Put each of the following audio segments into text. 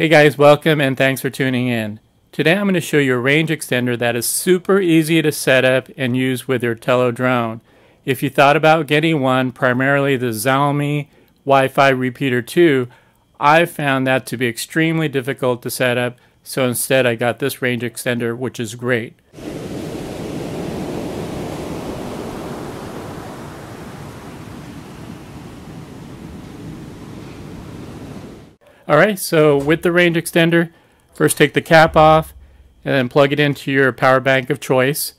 Hey guys, welcome and thanks for tuning in. Today I'm going to show you a range extender that is super easy to set up and use with your Tello drone. If you thought about getting one, primarily the Xiaomi Wi-Fi Repeater 2, I found that to be extremely difficult to set up, so instead I got this range extender, which is great. Alright, so with the range extender, first take the cap off and then plug it into your power bank of choice.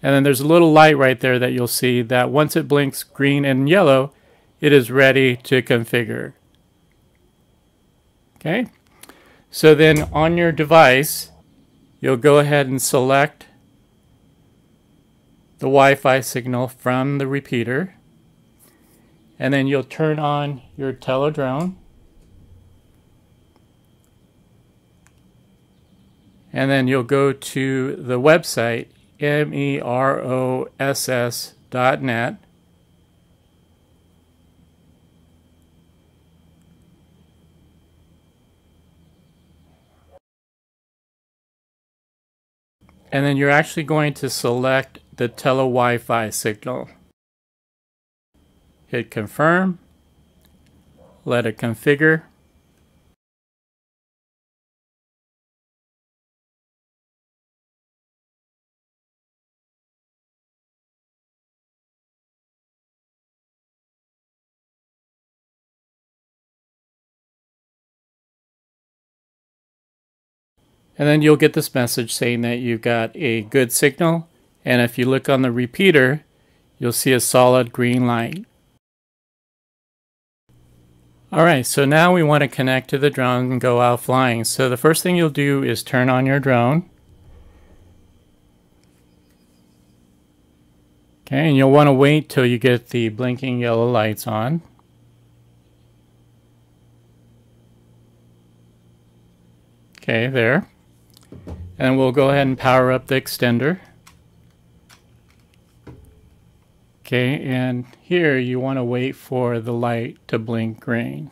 And then there's a little light right there that you'll see that once it blinks green and yellow, it is ready to configure. Okay, so then on your device, you'll go ahead and select the Wi-Fi signal from the repeater. And then you'll turn on your Tello drone. And then you'll go to the website, meross.net. And then you're actually going to select the Tello Wi-Fi signal. Hit confirm, let it configure. And then you'll get this message saying that you've got a good signal. And if you look on the repeater, you'll see a solid green light. Alright, so now we want to connect to the drone and go out flying. So the first thing you'll do is turn on your drone. Okay, and you'll want to wait till you get the blinking yellow lights on. Okay, there. And we'll go ahead and power up the extender. Okay, and here you want to wait for the light to blink green.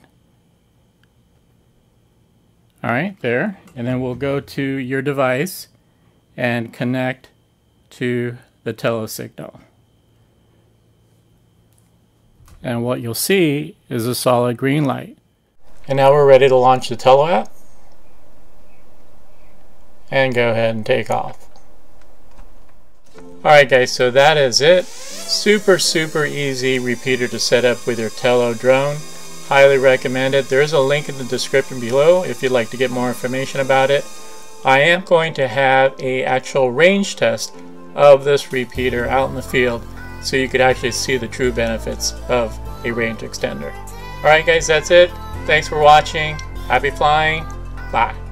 Alright, there. And then we'll go to your device and connect to the Tello signal. And what you'll see is a solid green light. And now we're ready to launch the Tello app. And go ahead and take off. Alright guys, so that is it. Super easy repeater to set up with your Tello drone. Highly recommend it. There is a link in the description below if you'd like to get more information about it. I am going to have an actual range test of this repeater out in the field so you could actually see the true benefits of a range extender. Alright guys, that's it. Thanks for watching. Happy flying. Bye.